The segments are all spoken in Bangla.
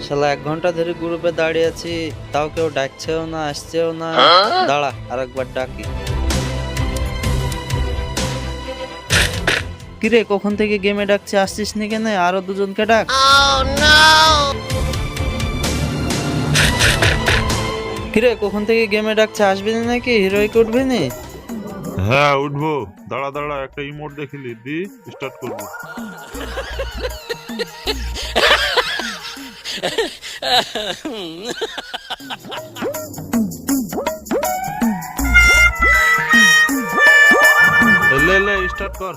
শালা 1 ঘন্টা ধরে গ্রুপে দাঁড়িয়ে আছি, তাও কেউ ডাকছেও না, আসছেও না। দাঁড়া আরেকবার ডাকি। কিরে কখন থেকে গেমে ডাকছে, আসছিস নি কেন? আরো দুজনকে ডাক। কিরে কখন থেকে গেমে ডাকছে, আসবি না নাকি? হিরোইক উঠবি নি? হ্যাঁ উঠবো, দাঁড়া দাঁড়া একটা ইমোট দেখিলি দি স্টার্ট করবো। লে স্টার্ট কর।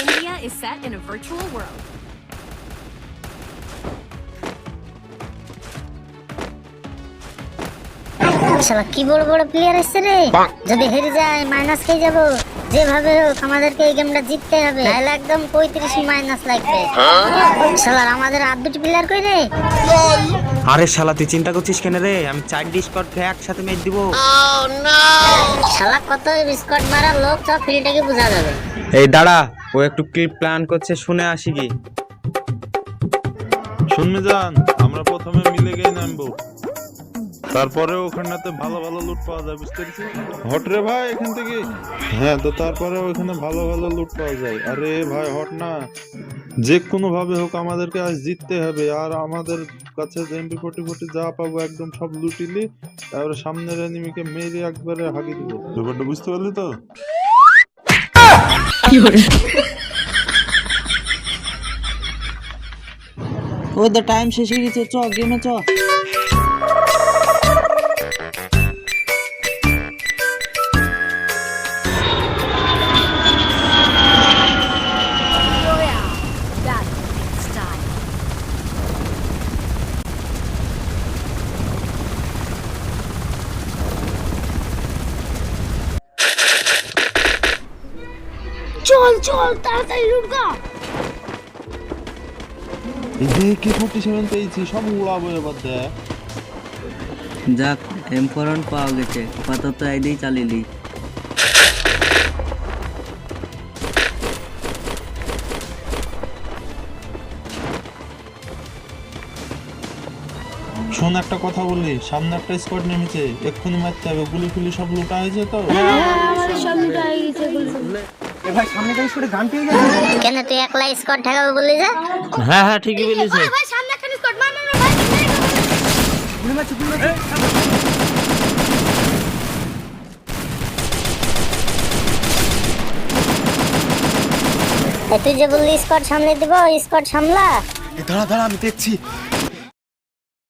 India is set in a virtual world. শালা কি বড় বড় প্লেয়ার এসছে রে, যদি হেরে যায় মাইনাস খেয়ে যাবো। যেভাবে হোক আমাদেরকে এই গেমটা জিততে হবে, নাহলে একদম 35 মাইনাস লাগবে। শালার আমাদের আর দুটি প্লেয়ার কই রে? আরে শালা তুই চিন্তা করছিস কেন রে? আমি 4 ডিসকর্ড খেয়ে একসাথে ম্যাচ দিব। শালা কত বিস্কট মারা লোক, সব ফিল্ডটাকে বোঝা যাবে। এই দাঁড়া, ও একটু ক্লিপ প্ল্যান করছে, শুনে আসি কি। শুনবে যান, আমরা প্রথমে মিলে গিয়ে নামবো, তারপরে ওখানটাতে ভালো ভালো লুট পাওয়া যায়, বুঝতে পেরেছিস? হট রে ভাই এখান থেকে। হ্যাঁ তো তারপরে ওখানে ভালো ভালো লুট পাওয়া যায়। আরে ভাই হট না, যে কোনো ভাবে হোক আমাদেরকে আজ জিততে হবে। আর আমাদের কাছে MP40 যা পাবো একদম সব লুটিলি, তারপরে সামনের এনিমিকে মেরে একবারে হাগি দিব। ব্যাপারটা বুঝতে পারলি তো? ওদের টাইম শেষ হয়ে গেছে, চ গেমে চ। That style. চল চল তাড়াতাড়ি লুটগা। এই যে K47 পেয়েছি, সব উড়াবো এবার দেখ। যাক M41 পাওয়া গেছে, আপাতত আইডিই চালিলি। শোন একটা কথা বলি, সামনে একটা স্কোয়াড নেমেছে, এক্ষুনি মারতে হবে। গুলি ফুলি সব লুটা হয়েছে তো? কেন তুই একলা স্কট ঠেকাবো বললি যে? হ্যাঁ হ্যাঁ ঠিকই বলেছে। ভাই সামনে একটা স্কট মার মার ভাই। তুই যে বললি স্কট সামনে দিব, স্কট সামলা। দাঁড়া দাঁড়া, আমি দেখছি।